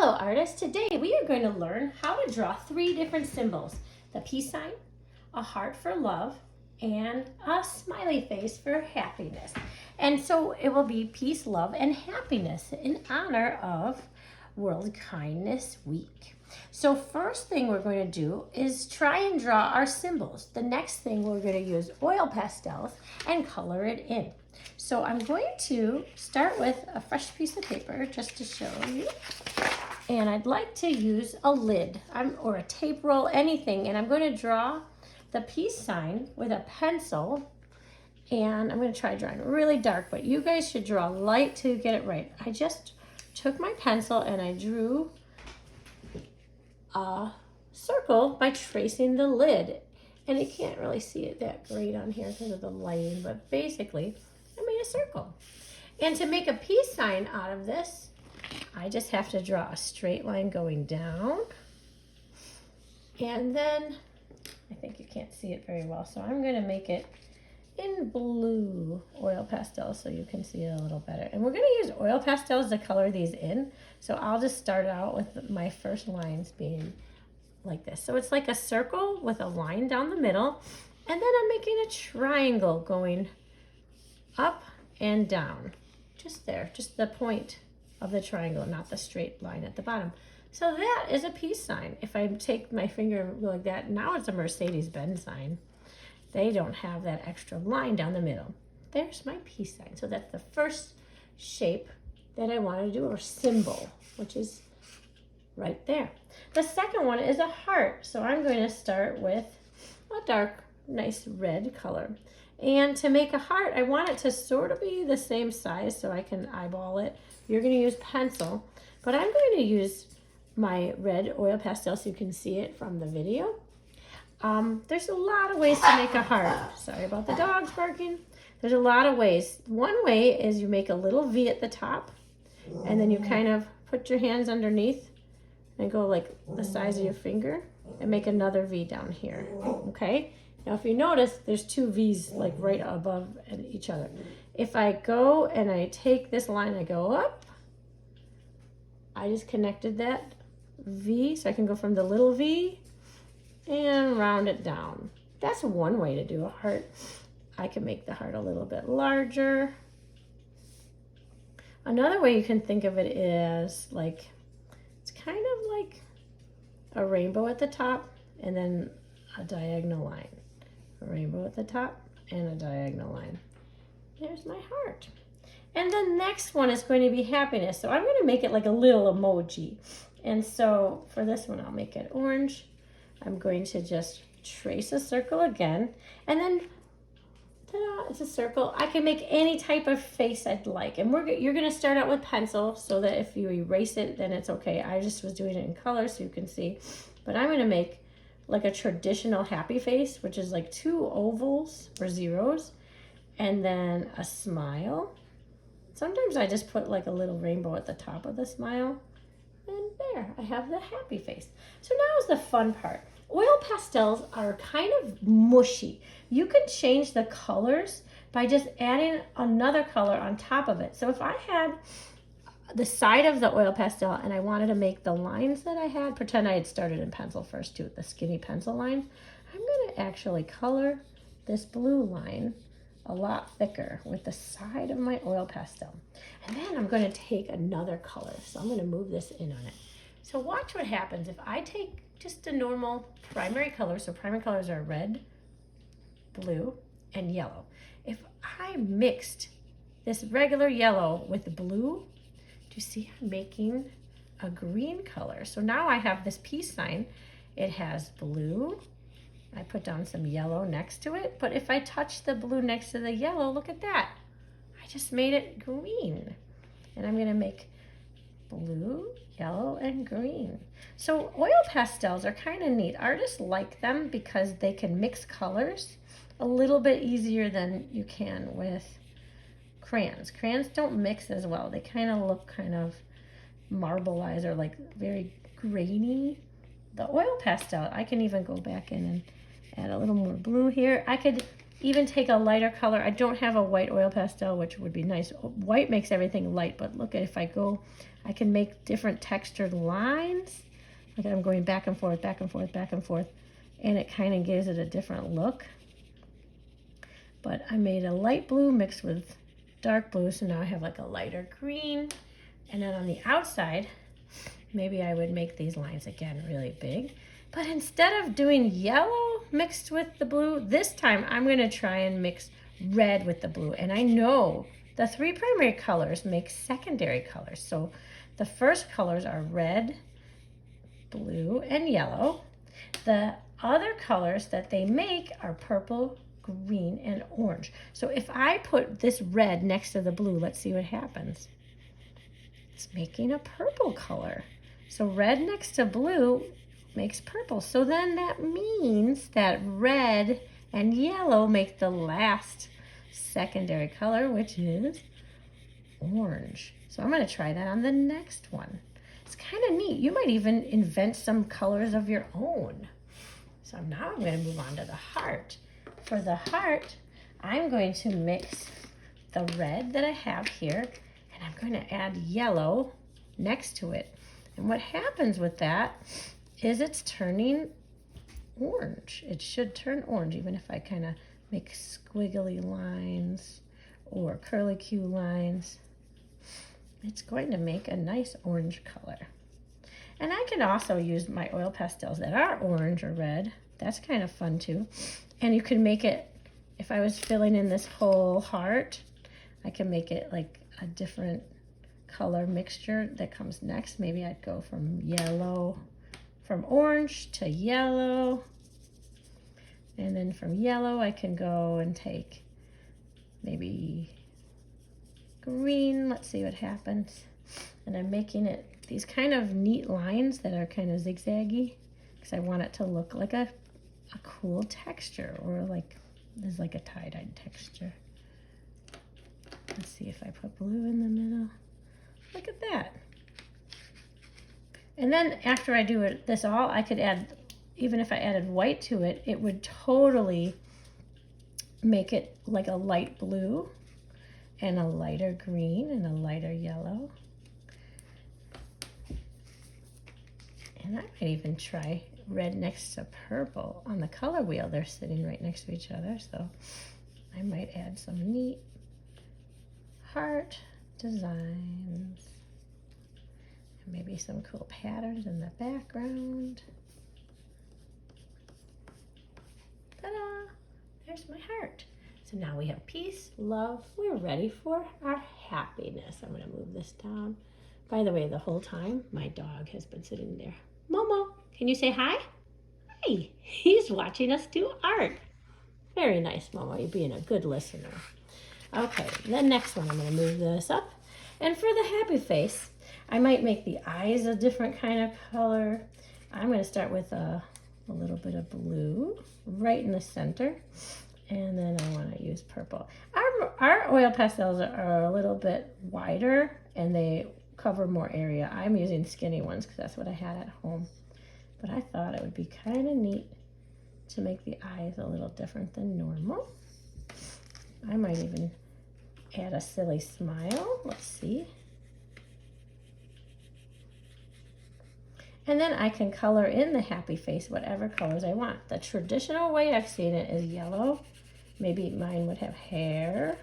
Hello artists, today we are going to learn how to draw 3 different symbols. The peace sign, a heart for love, and a smiley face for happiness. And so it will be peace, love, and happiness in honor of World Kindness Week. So first thing we're going to do is try and draw our symbols. The next thing we're going to use oil pastels and color it in. So I'm going to start with a fresh piece of paper just to show you. And I'd like to use a lid or a tape roll, anything. And I'm going to draw the peace sign with a pencil. And I'm going to try drawing really dark, but you guys should draw light to get it right. I just took my pencil and I drew a circle by tracing the lid. And you can't really see it that great on here because of the lighting, but basically I made a circle. And to make a peace sign out of this, I just have to draw a straight line going down. And then, I think you can't see it very well, so I'm going to make it in blue oil pastels so you can see it a little better. And we're going to use oil pastels to color these in. So I'll just start out with my first lines being like this. So it's like a circle with a line down the middle. And then I'm making a triangle going up and down. Just there, just the point of the triangle, not the straight line at the bottom. So that is a peace sign. If I take my finger and go like that, now it's a Mercedes-Benz sign. They don't have that extra line down the middle. There's my peace sign. So that's the first shape that I want to do, or symbol, which is right there. The second one is a heart. So I'm going to start with a dark, nice red color. And to make a heart, I want it to sort of be the same size so I can eyeball it. You're going to use pencil, but I'm going to use my red oil pastel so you can see it from the video. There's a lot of ways to make a heart. Sorry about the dogs barking. There's a lot of ways. One way is you make a little V at the top, and then you kind of put your hands underneath and go like the size of your finger and make another V down here, okay? Now, if you notice, there's 2 V's like right above each other. If I go and I take this line, I go up, I just connected that V, so I can go from the little V and round it down. That's one way to do a heart. I can make the heart a little bit larger. Another way you can think of it is like, it's kind of like a rainbow at the top and then a diagonal line. A rainbow at the top and a diagonal line. There's my heart. And the next one is going to be happiness. So I'm going to make it like a little emoji. And so for this one, I'll make it orange. I'm going to just trace a circle again. And then, ta-da, it's a circle. I can make any type of face I'd like. And you're going to start out with pencil so that if you erase it, then it's okay. I just was doing it in color so you can see. But I'm going to make like a traditional happy face, which is like 2 ovals or zeros, and then a smile. Sometimes I just put like a little rainbow at the top of the smile, and there, I have the happy face. So now is the fun part. Oil pastels are kind of mushy. You can change the colors by just adding another color on top of it. So if I had the side of the oil pastel and I wanted to make the lines that I had, pretend I had started in pencil first too, the skinny pencil line, I'm going to actually color this blue line a lot thicker with the side of my oil pastel. And then I'm going to take another color. So I'm going to move this in on it. So watch what happens if I take just a normal primary color. So primary colors are red, blue, and yellow. If I mixed this regular yellow with blue, you see I'm making a green color. So now I have this peace sign. It has blue. I put down some yellow next to it. But if I touch the blue next to the yellow, look at that. I just made it green. And I'm going to make blue, yellow, and green. So oil pastels are kind of neat. Artists like them because they can mix colors a little bit easier than you can with crayons. Crayons don't mix as well. They kind of look kind of marbleized or like very grainy. The oil pastel, I can even go back in and add a little more blue here. I could even take a lighter color. I don't have a white oil pastel, which would be nice. White makes everything light, but look at if I I can make different textured lines. Like I'm going back and forth, back and forth, back and forth, and it kind of gives it a different look. But I made a light blue mixed with dark blue, so now I have like a lighter green. And then on the outside, maybe I would make these lines again really big. But instead of doing yellow mixed with the blue, this time I'm going to try and mix red with the blue. And I know the three primary colors make secondary colors. So the first colors are red, blue, and yellow. The other colors that they make are purple, green, and orange. So if I put this red next to the blue, let's see what happens. It's making a purple color. So red next to blue makes purple. So then that means that red and yellow make the last secondary color, which is orange. So I'm going to try that on the next one. It's kind of neat. You might even invent some colors of your own. So now I'm going to move on to the heart. For the heart, I'm going to mix the red that I have here, and I'm going to add yellow next to it. And what happens with that is it's turning orange. It should turn orange, even if I kind of make squiggly lines or curly Q lines. It's going to make a nice orange color. And I can also use my oil pastels that are orange or red. That's kind of fun too. And you can make it, if I was filling in this whole heart, I can make it like a different color mixture that comes next. Maybe I'd go from yellow, from orange to yellow. And then from yellow, I can go and take maybe green. Let's see what happens. And I'm making it these kind of neat lines that are kind of zigzaggy because I want it to look like a cool texture, or like there's like a tie-dyed texture. Let's see if I put blue in the middle. Look at that. And then after I do this all, I could add, even if I added white to it, it would totally make it like a light blue and a lighter green and a lighter yellow. And I might even try red next to purple on the color wheel. They're sitting right next to each other, so I might add some neat heart designs. And maybe some cool patterns in the background. Ta-da! There's my heart. So now we have peace, love. We're ready for our happiness. I'm going to move this down. By the way, the whole time, my dog has been sitting there. Momo, can you say hi? Hi, he's watching us do art. Very nice, Momo. You're being a good listener. Okay, the next one, I'm going to move this up. And for the happy face, I might make the eyes a different kind of color. I'm going to start with a little bit of blue right in the center. And then I want to use purple. Our oil pastels are a little bit wider and they cover more area. I'm using skinny ones because that's what I had at home. But I thought it would be kind of neat to make the eyes a little different than normal. I might even add a silly smile. Let's see. And then I can color in the happy face whatever colors I want. The traditional way I've seen it is yellow. Maybe mine would have hair.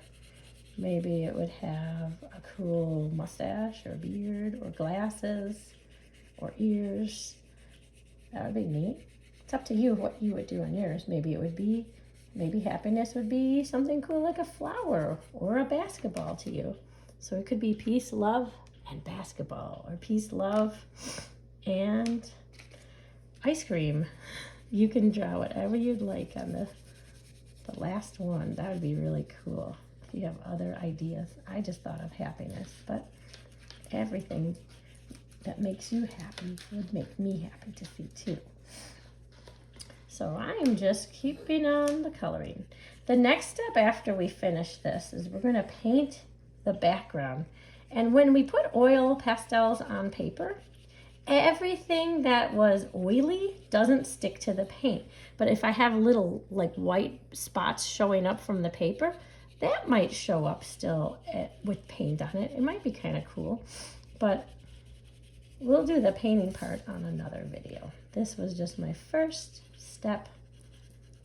Maybe it would have a cool mustache or beard or glasses or ears. That would be neat. It's up to you what you would do on yours. Maybe happiness would be something cool like a flower or a basketball to you. So it could be peace, love, and basketball, or peace, love, and ice cream. You can draw whatever you'd like on the last one. That would be really cool. If you have other ideas, I just thought of happiness, but everything that makes you happy would make me happy to see too. So I am just keeping on the coloring. The next step after we finish this is we're going to paint the background. And when we put oil pastels on paper, everything that was oily doesn't stick to the paint. But if I have little like white spots showing up from the paper, that might show up still with paint on it. It might be kind of cool. But we'll do the painting part on another video. This was just my first step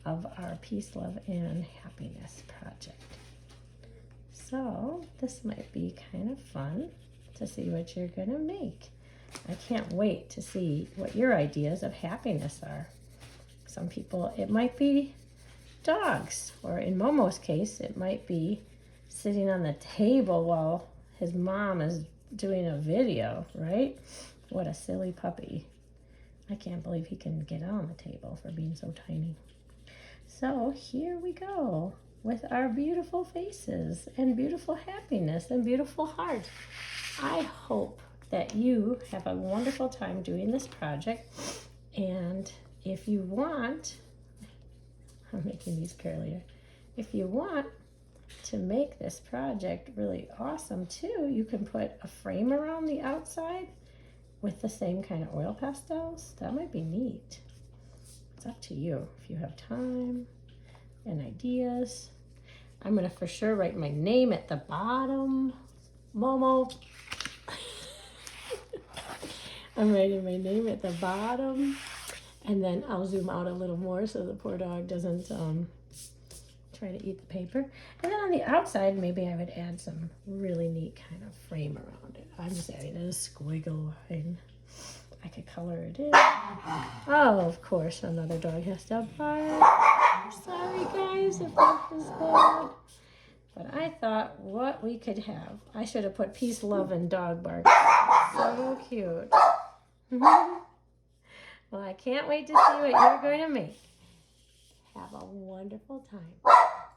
of our Peace, Love, and Happiness project. So this might be kind of fun to see what you're gonna make. I can't wait to see what your ideas of happiness are. Some people, it might be dogs, or in Momo's case, it might be sitting on the table while his mom is doing a video, right? What a silly puppy. I can't believe he can get on the table for being so tiny. So here we go with our beautiful faces and beautiful happiness and beautiful heart. I hope that you have a wonderful time doing this project. And if you want, I'm making these curlier. If you want to make this project really awesome too, you can put a frame around the outside with the same kind of oil pastels. That might be neat. It's up to you if you have time and ideas. I'm gonna for sure write my name at the bottom. Momo. I'm writing my name at the bottom, and then I'll zoom out a little more so the poor dog doesn't try to eat the paper. And then on the outside, maybe I would add some really neat kind of frame around it. I'm just adding a squiggle line. I could color it in. Oh, of course, another dog has to bark. Sorry, guys, if that was bad. But I thought what we could have. I should have put peace, love, and dog bark. So cute. Well, I can't wait to see what you're going to make. Have a wonderful time.